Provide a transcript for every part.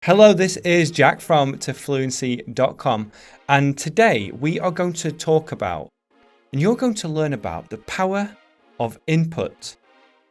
Hello, this is Jack from Fluency.com, and today we are going to talk about, and you're going to learn about the power of input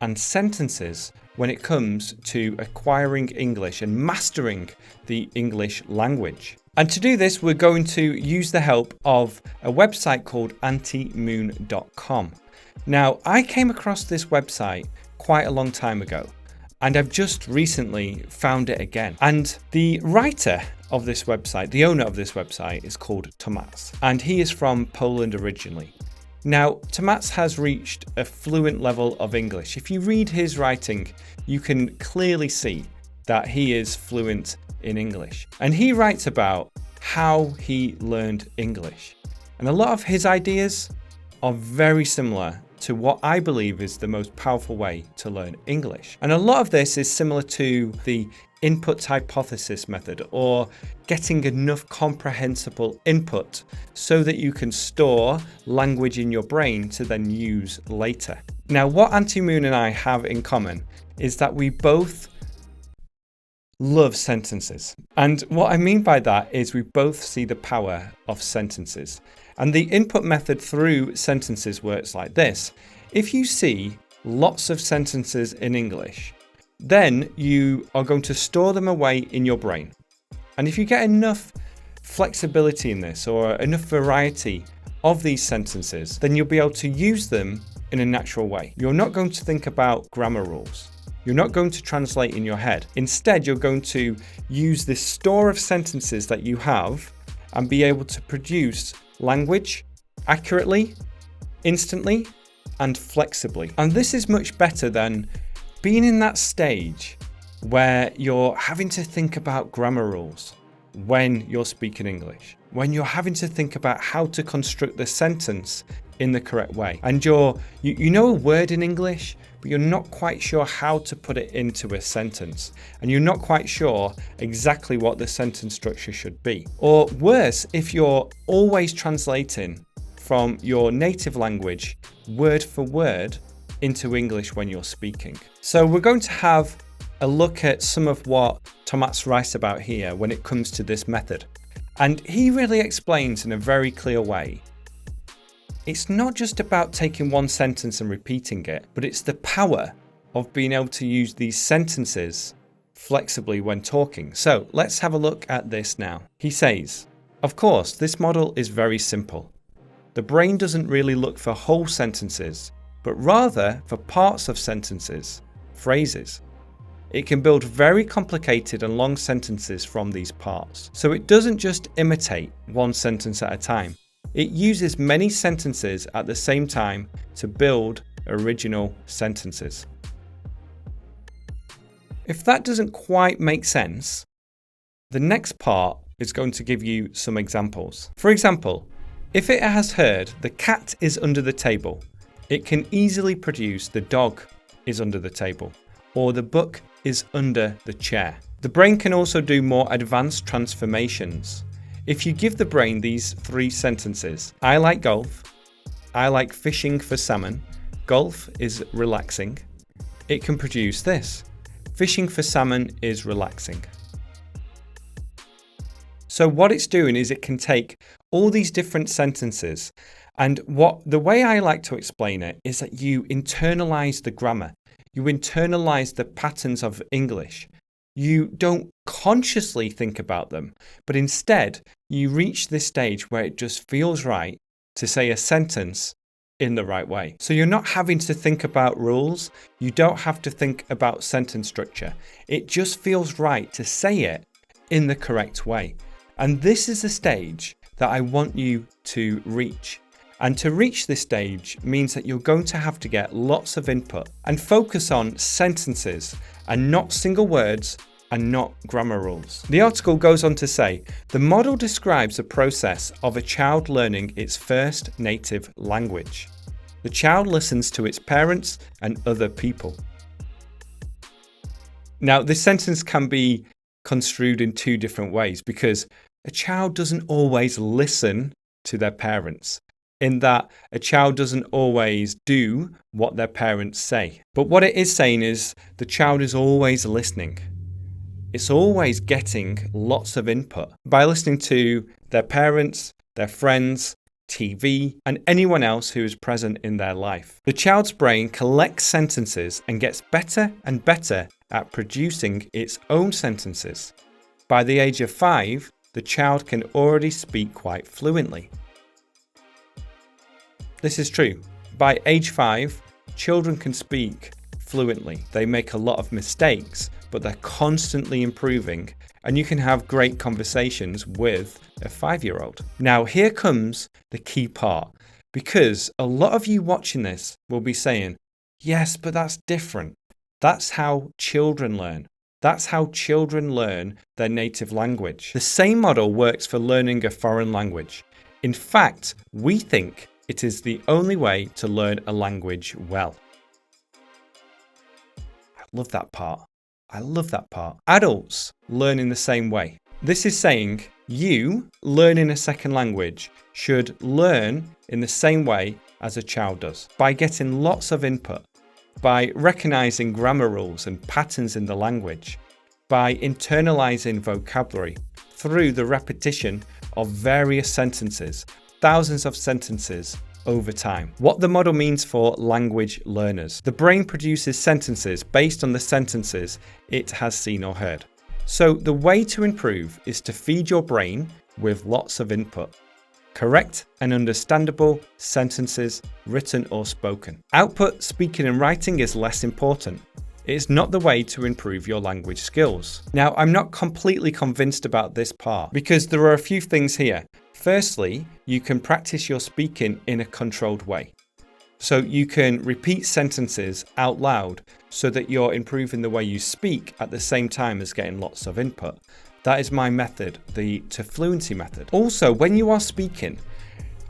and sentences when it comes to acquiring English and mastering the English language. And to do this, we're going to use the help of a website called auntie.com. Now, I came across this website quite a long time ago, and I've just recently found it again. And the writer of this website, the owner of this website, is called Tomasz, and he is from Poland originally. Now, Tomasz has reached a fluent level of English. If you read his writing, you can clearly see that he is fluent in English. And he writes about how he learned English. And a lot of his ideas are very similar to what I believe is the most powerful way to learn English. And a lot of this is similar to the input hypothesis method, or getting enough comprehensible input so that you can store language in your brain to then use later. Now, what Auntie Moon and I have in common is that we both love sentences. And what I mean by that is we both see the power of sentences. And the input method through sentences works like this. If you see lots of sentences in English, then you are going to store them away in your brain. And if you get enough flexibility in this, or enough variety of these sentences, then you'll be able to use them in a natural way. You're not going to think about grammar rules. You're not going to translate in your head. Instead, you're going to use this store of sentences that you have and be able to produce language accurately, instantly, and flexibly. And this is much better than being in that stage where you're having to think about grammar rules when you're speaking English, when you're having to think about how to construct the sentence in the correct way. And you know a word in English, but you're not quite sure how to put it into a sentence. And you're not quite sure exactly what the sentence structure should be. Or worse, if you're always translating from your native language, word for word, into English when you're speaking. So we're going to have a look at some of what Tomasz writes about here when it comes to this method. And he really explains in a very clear way. It's not just about taking one sentence and repeating it, but it's the power of being able to use these sentences flexibly when talking. So let's have a look at this now. He says, of course, this model is very simple. The brain doesn't really look for whole sentences, but rather for parts of sentences, phrases. It can build very complicated and long sentences from these parts. So it doesn't just imitate one sentence at a time. It uses many sentences at the same time to build original sentences. If that doesn't quite make sense, the next part is going to give you some examples. For example, if it has heard the cat is under the table, it can easily produce the dog is under the table, or the book is under the chair. The brain can also do more advanced transformations. If you give the brain these three sentences, I like golf, I like fishing for salmon, golf is relaxing, it can produce this. Fishing for salmon is relaxing. So what it's doing is it can take all these different sentences, and the way I like to explain it is that you internalize the grammar, you internalize the patterns of English. You don't consciously think about them, but instead you reach this stage where it just feels right to say a sentence in the right way. So you're not having to think about rules. You don't have to think about sentence structure. It just feels right to say it in the correct way. And this is the stage that I want you to reach. And to reach this stage means that you're going to have to get lots of input and focus on sentences and not single words and not grammar rules. The article goes on to say, the model describes the process of a child learning its first native language. The child listens to its parents and other people. Now, this sentence can be construed in two different ways, because a child doesn't always listen to their parents, in that a child doesn't always do what their parents say. But what it is saying is the child is always listening. it's always getting lots of input by listening to their parents, their friends, TV, and anyone else who is present in their life. The child's brain collects sentences and gets better and better at producing its own sentences. By the age of 5, the child can already speak quite fluently. This is true. By age 5, children can speak fluently. They make a lot of mistakes, but they're constantly improving, and you can have great conversations with a 5-year-old. Now, here comes the key part, because a lot of you watching this will be saying, yes, but that's different. That's how children learn. That's how children learn their native language. The same model works for learning a foreign language. In fact, we think it is the only way to learn a language well. I love that part. I love that part. Adults learn in the same way. This is saying you learning a second language should learn in the same way as a child does, by getting lots of input, by recognizing grammar rules and patterns in the language, by internalizing vocabulary through the repetition of various sentences, thousands of sentences over time. What the model means for language learners. The brain produces sentences based on the sentences it has seen or heard. So the way to improve is to feed your brain with lots of input. Correct and understandable sentences, written or spoken. Output, speaking and writing is less important. It is not the way to improve your language skills. Now, I'm not completely convinced about this part because there are a few things here. Firstly, you can practice your speaking in a controlled way. So you can repeat sentences out loud so that you're improving the way you speak at the same time as getting lots of input. That is my method, the to fluency method. Also, when you are speaking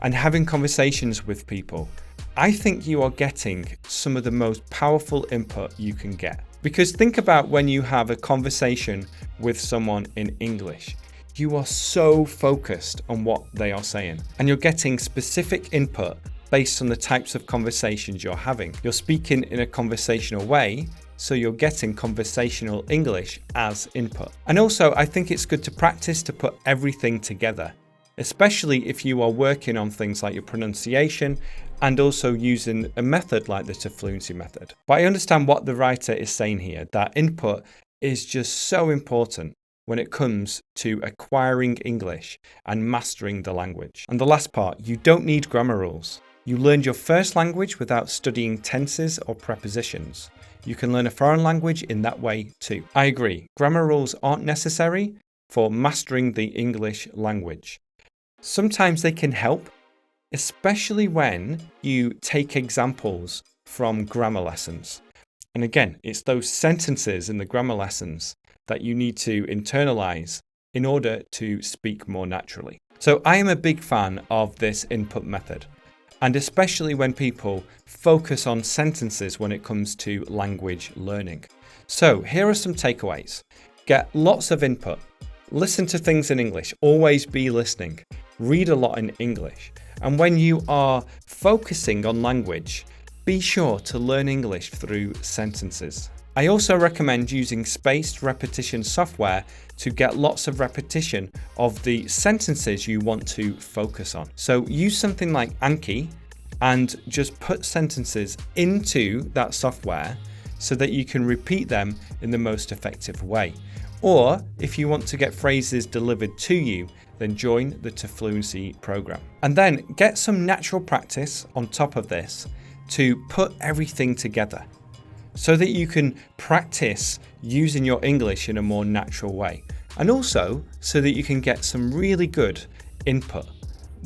and having conversations with people, I think you are getting some of the most powerful input you can get. Because think about when you have a conversation with someone in English. You are so focused on what they are saying, and you're getting specific input based on the types of conversations you're having. You're speaking in a conversational way, so you're getting conversational English as input. And also, I think it's good to practice to put everything together, especially if you are working on things like your pronunciation and also using a method like the to fluency method. But I understand what the writer is saying here, that input is just so important when it comes to acquiring English and mastering the language. And the last part, you don't need grammar rules. You learned your first language without studying tenses or prepositions. You can learn a foreign language in that way too. I agree, grammar rules aren't necessary for mastering the English language. Sometimes they can help, especially when you take examples from grammar lessons. And again, it's those sentences in the grammar lessons that you need to internalize in order to speak more naturally. So I am a big fan of this input method, and especially when people focus on sentences when it comes to language learning. So here are some takeaways. Get lots of input. Listen to things in English. Always be listening. Read a lot in English. And when you are focusing on language, be sure to learn English through sentences. I also recommend using spaced repetition software to get lots of repetition of the sentences you want to focus on. So use something like Auntie and just put sentences into that software so that you can repeat them in the most effective way. Or if you want to get phrases delivered to you, then join the To Fluency program. And then get some natural practice on top of this to put everything together, so that you can practice using your English in a more natural way. And also so that you can get some really good input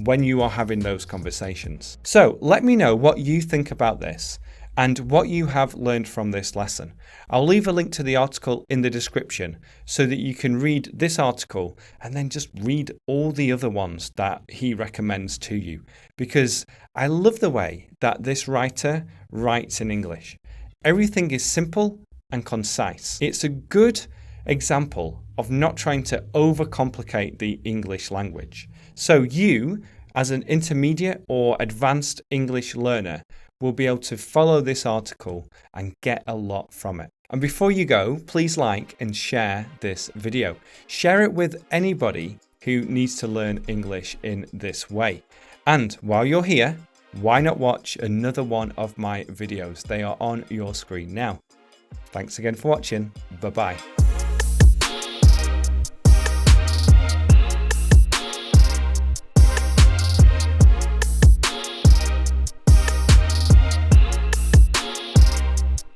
when you are having those conversations. So let me know what you think about this and what you have learned from this lesson. I'll leave a link to the article in the description so that you can read this article and then just read all the other ones that he recommends to you. Because I love the way that this writer writes in English. Everything is simple and concise. It's a good example of not trying to overcomplicate the English language. So you, as an intermediate or advanced English learner, will be able to follow this article and get a lot from it. And before you go, please like and share this video. Share it with anybody who needs to learn English in this way. And while you're here, why not watch another one of my videos? They are on your screen now. Thanks again for watching. Bye-bye.